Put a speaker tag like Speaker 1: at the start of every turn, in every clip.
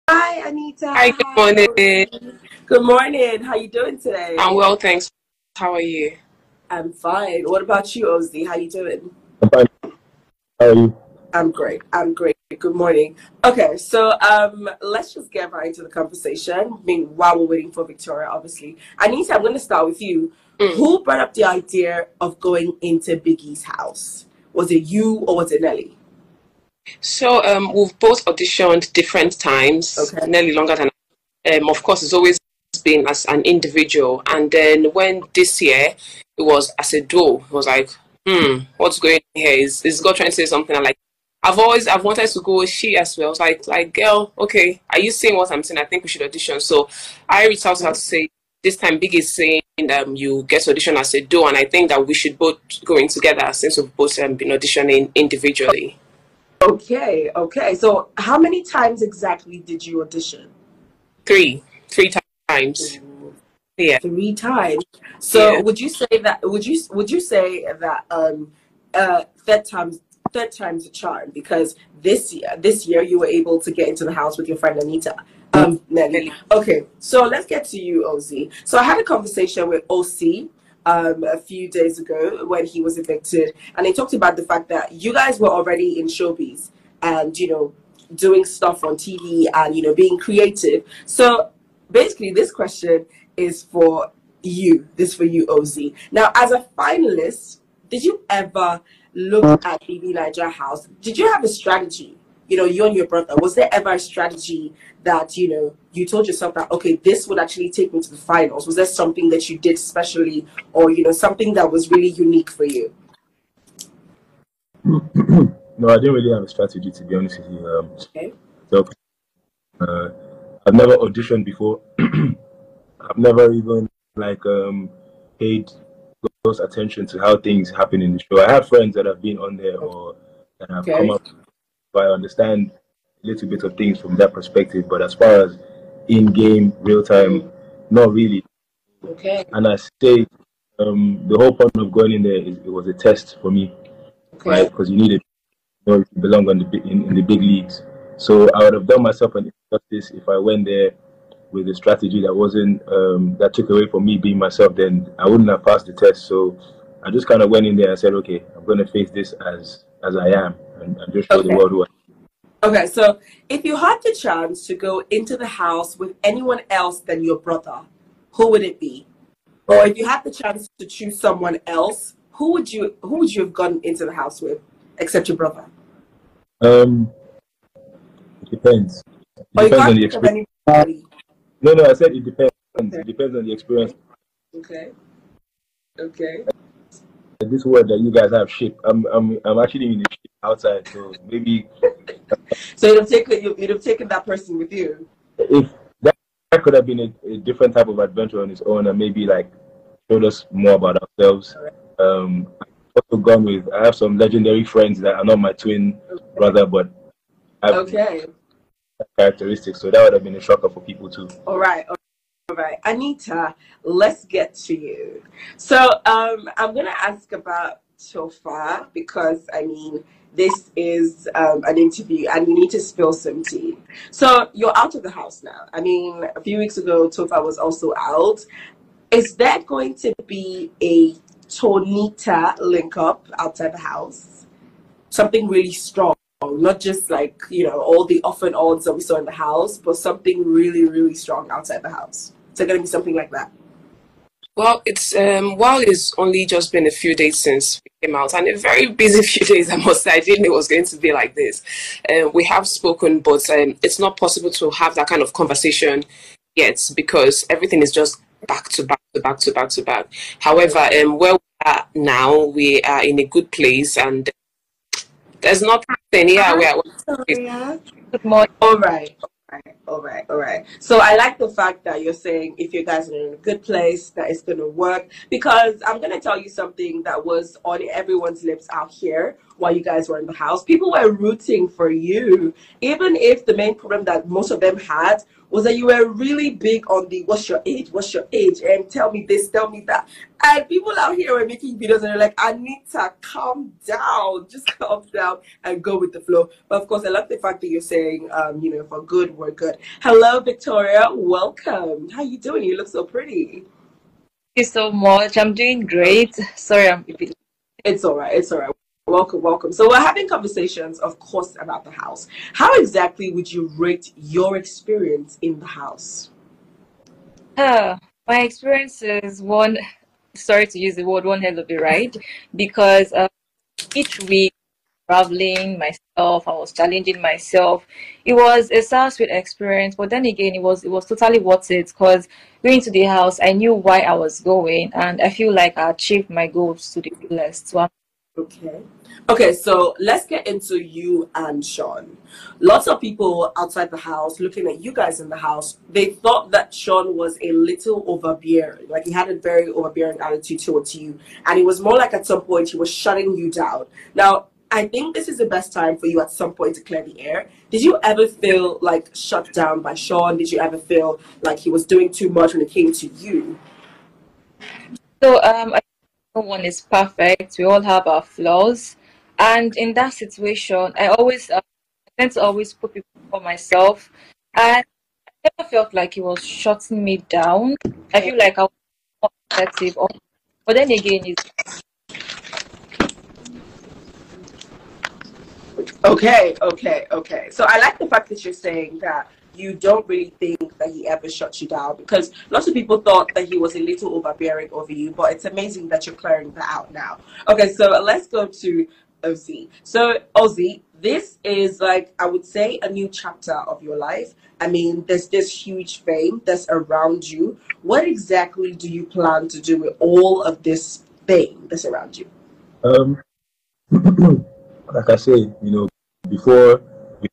Speaker 1: Hi, Anita.
Speaker 2: Hi, good
Speaker 1: Hi,
Speaker 2: morning.
Speaker 1: Obi. Good morning. How you doing today?
Speaker 2: I'm well, thanks. How are you?
Speaker 1: I'm fine. What about you, Ozzy? How you doing?
Speaker 3: I'm fine. How are you?
Speaker 1: I'm great. I'm great. Good morning. Okay, so let's just get right into the conversation. I mean, while we're waiting for Victoria, obviously. Anita, I'm going to start with you.
Speaker 2: Mm.
Speaker 1: Who brought up the idea of going into Biggie's house? Was it you or was it Nelly?
Speaker 2: So, we've both auditioned different times,
Speaker 1: Okay.
Speaker 2: nearly longer than of course, it's always been as an individual. And then when this year it was as a duo, it was like, what's going on here? Is God trying to say something? I'm like, I've wanted to go. She as well. I was like, girl, okay, are you saying what I'm saying? I think we should audition. So I reached out to her to say, this time Big is saying you get to audition as a duo, and I think that we should both go in together since we've both been auditioning individually.
Speaker 1: Okay. Okay. So how many times exactly did you audition?
Speaker 2: Three times. Yeah,
Speaker 1: Three times. So
Speaker 2: yeah.
Speaker 1: would you say that third time's a charm because this year you were able to get into the house with your friend Anita. Nelly. Okay, so let's get to you, OZ. So I had a conversation with OC a few days ago when he was evicted, and he talked about the fact that you guys were already in showbiz and doing stuff on TV and being creative. So basically, this question is for you. This for you, OZ. Now, as a finalist, did you ever look at BB Niger House? Did you have a strategy? You and your brother. Was there ever a strategy that you told yourself that okay, this would actually take me to the finals? Was there something that you did specially, or something that was really unique for you?
Speaker 3: No, I didn't really have a strategy, to be honest with you.
Speaker 1: Okay.
Speaker 3: So, uh, I've never auditioned before. I've never even paid close attention to how things happen in the show. I have friends that have been on there or that have come
Speaker 1: Okay.
Speaker 3: up, so I understand a little bit of things from that perspective. But as far as in-game, real-time, not really.
Speaker 1: Okay.
Speaker 3: And I say the whole point of going in there is it was a test for me,
Speaker 1: Okay.
Speaker 3: right? Because you needed to know if you belong on in the big leagues. So I would have done myself an injustice if I went there with a strategy that wasn't that took away from me being myself. Then I wouldn't have passed the test. So I just kind of went in there and said, okay, I'm going to face this as I am and just show the
Speaker 1: Okay.
Speaker 3: world who I am.
Speaker 1: Okay. So if you had the chance to go into the house with anyone else than your brother, who would it be? Or if you had the chance to choose someone else, who would you have gone into the house with, except your brother?
Speaker 3: Um, it depends. It
Speaker 1: Or you
Speaker 3: depends on
Speaker 1: can't
Speaker 3: the
Speaker 1: think of
Speaker 3: experience.
Speaker 1: anybody.
Speaker 3: No, I said it depends.
Speaker 1: Okay.
Speaker 3: It depends on the experience.
Speaker 1: Okay. Okay.
Speaker 3: This word that you guys have, ship. I'm actually in a ship outside, so maybe
Speaker 1: So you'd have taken that person with you.
Speaker 3: if that could have been a different type of adventure on its own, and maybe like showed us more about ourselves.
Speaker 1: All right.
Speaker 3: I've also gone with. I have some legendary friends that are not my twin brother, but have
Speaker 1: Okay.
Speaker 3: characteristics, so that would have been a shocker for people too.
Speaker 1: All right. All right. Anita, let's get to you. So I'm gonna ask about Tofa because I mean this is an interview and you need to spill some tea. So you're out of the house now. I mean, a few weeks ago Tofa was also out. Is that going to be a Tonita link up outside the house? Something really strong, not just like, all the off and ons that we saw in the house, but something really, really strong outside the house. Is it going to be something like that?
Speaker 2: Well, it's while it's only just been a few days since we came out, and a very busy few days, I must say. I didn't know it was going to be like this. We have spoken, but it's not possible to have that kind of conversation yet because everything is just back to back to back to back to back. However, where we are now, we are in a good place, and there's nothing. Yeah,
Speaker 1: Hi,
Speaker 2: we are.
Speaker 1: Victoria.
Speaker 2: Good morning.
Speaker 1: All right. All right. So I like the fact that you're saying if you guys are in a good place, that it's going to work. Because I'm going to tell you something that was on everyone's lips out here while you guys were in the house. People were rooting for you, even if the main problem that most of them had was that you were really big on the what's your age, and tell me this, tell me that. And people out here were making videos and they're like, Anita, calm down, just calm down and go with the flow. But of course, I love the fact that you're saying, for good, we're good. Hello, Victoria, welcome. How you doing? You look so pretty.
Speaker 4: You so much. I'm doing great. Sorry, I'm a bit.
Speaker 1: It's all right. It's all right. Welcome, welcome. So we're having conversations, of course, about the house. How exactly would you rate your experience in the house?
Speaker 4: My experience is one, sorry to use the word, one hell of a ride, because each week traveling myself, I was challenging myself. It was a sweet experience, but then again, it was totally worth it because going to the house, I knew why I was going, and I feel like I achieved my goals to the fullest. So
Speaker 1: Okay, so let's get into you and Shaun. Lots of people outside the house looking at you guys in the house, they thought that Shaun was a little overbearing. Like he had a very overbearing attitude towards you. And it was more like at some point he was shutting you down. Now, I think this is the best time for you at some point to clear the air. Did you ever feel like shut down by Shaun? Did you ever feel like he was doing too much when it came to you?
Speaker 4: So no one is perfect. We all have our flaws. And in that situation, I tend to always put people for myself. And I never felt like he was shutting me down. I feel like I was more effective. But then again, it's
Speaker 1: Okay. So I like the fact that you're saying that you don't really think that he ever shut you down, because lots of people thought that he was a little overbearing over you, but it's amazing that you're clearing that out now. Okay, so let's go to Ozzy. So Ozzy, this is, like, I would say, a new chapter of your life. I mean, there's this huge fame that's around you. What exactly do you plan to do with all of this fame that's around you?
Speaker 3: Like I say, before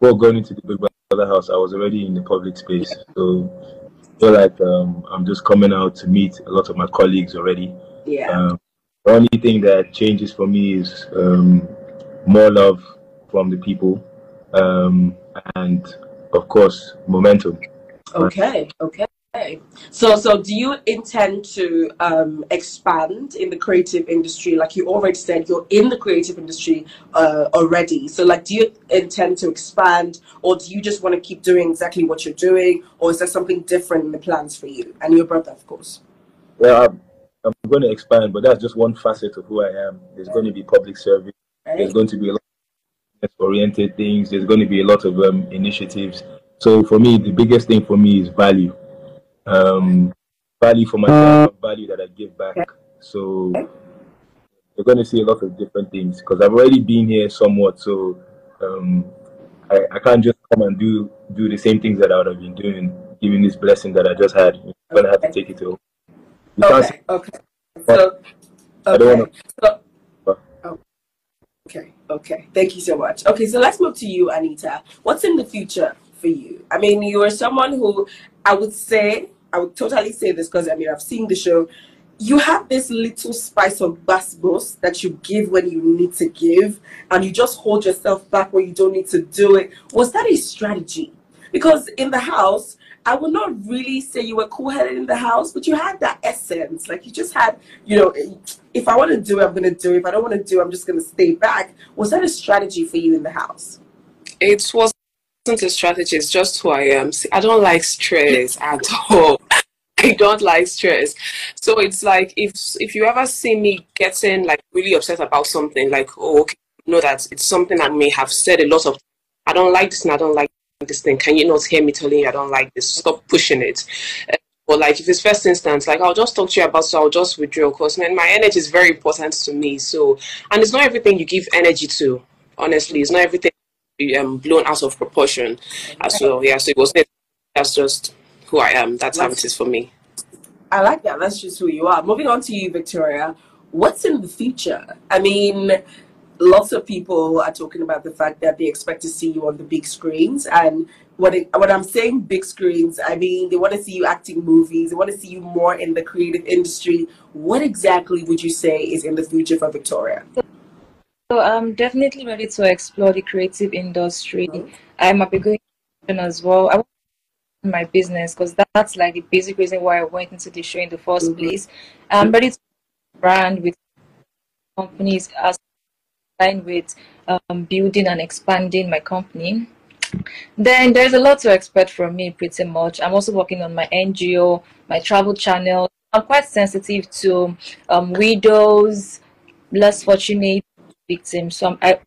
Speaker 3: going into the Big Brother house, I was already in the public space. So I feel like I'm just coming out to meet a lot of my colleagues already.
Speaker 1: Yeah.
Speaker 3: The only thing that changes for me is more love from the people, and of course momentum.
Speaker 1: Okay. So do you intend to expand in the creative industry? Like you already said, you're in the creative industry already. So like, do you intend to expand, or do you just want to keep doing exactly what you're doing, or is there something different in the plans for you and your brother, of course?
Speaker 3: Well, I'm going to expand, but that's just one facet of who I am. There's going to be public service.
Speaker 1: Right.
Speaker 3: There's going to be a lot of oriented things. There's going to be a lot of initiatives. So for me, the biggest thing for me is value. Value for myself, value that I give back. So you're going to see a lot of different things because I've already been here somewhat. So I can't just come and do the same things that I would have been doing, given this blessing that I just had. You're going to have to take it to.
Speaker 1: Okay. So,
Speaker 3: I don't want
Speaker 1: to. Okay. Thank you so much. Okay, so let's move to you, Anita. What's in the future for you? I mean, you are someone who I would totally say this because I've seen the show. You have this little spice of bass that you give when you need to give, and you just hold yourself back when you don't need to do it. Was that a strategy? Because in the house, I would not really say you were cool-headed in the house, but you had that essence. Like you just had, if I want to do it, I'm going to do it. If I don't want to do it, I'm just going to stay back. Was that a strategy for you in the house?
Speaker 2: It wasn't a strategy. It's just who I am. See, I don't like stress at all. I don't like stress. So it's like if you ever see me getting like really upset about something, like, oh, okay, know that it's something I may have said a lot of, I don't like this and I don't like this thing. Can you not hear me telling you I don't like this? Stop pushing it. Or like if it's first instance, like I'll just talk to you about, so I'll just withdraw because man, my energy is very important to me. So, and it's not everything you give energy to. Honestly, it's not everything blown out of proportion as well. Yeah, so it was. That's just who I am. That's how it is for me.
Speaker 1: I like that. That's just who you are. Moving on to you, Victoria. What's in the future? I mean, lots of people are talking about the fact that they expect to see you on the big screens. And when I'm saying big screens, I mean they want to see you acting movies. They want to see you more in the creative industry. What exactly would you say is in the future for Victoria?
Speaker 4: So I'm definitely ready to explore the creative industry. I might be going as well. I want my business because that's like the basic reason why I went into the show in the first place. I'm ready to brand with companies as aligned with building and expanding my company. Then there's a lot to expect from me pretty much. I'm also working on my NGO, my travel channel. I'm quite sensitive to widows, less fortunate victims. So I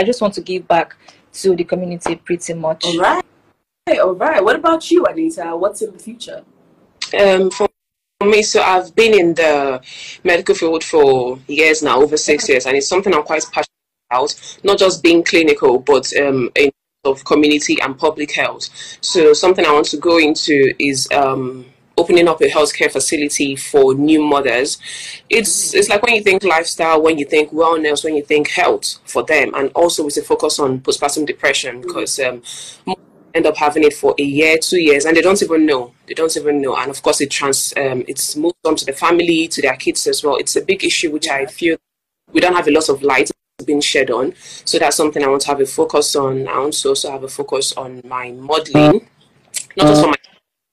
Speaker 4: just want to give back to the community pretty much.
Speaker 1: All right. All right. What about you, Anita? What's in the future?
Speaker 2: For me, so I've been in the medical field for years now, over 6 years, and it's something I'm quite passionate about. Not just being clinical, but in of community and public health. So something I want to go into is opening up a healthcare facility for new mothers. It's like when you think lifestyle, when you think wellness, when you think health for them, and also with a focus on postpartum depression, because end up having it for a year, 2 years, and they don't even know. They don't even know. And of course, it's moved on to the family, to their kids as well. It's a big issue, which I feel we don't have a lot of light being shed on. So that's something I want to have a focus on. I want to also have a focus on my modeling, not just for my,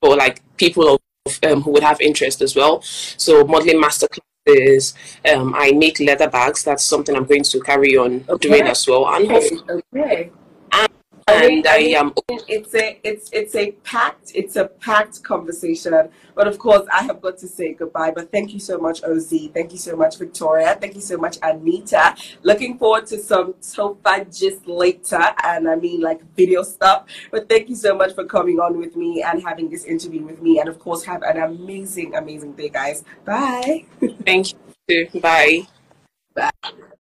Speaker 2: but like people who would have interest as well. So modeling master classes. I make leather bags. That's something I'm going to carry on doing as well. And hopefully, and I am.
Speaker 1: It's a packed conversation. But of course, I have got to say goodbye. But thank you so much, OZ. Thank you so much, Victoria. Thank you so much, Anita. Looking forward to some Tofa just later, and I mean like video stuff. But thank you so much for coming on with me and having this interview with me. And of course, have an amazing, amazing day, guys. Bye.
Speaker 2: Thank you. Bye.
Speaker 1: Bye.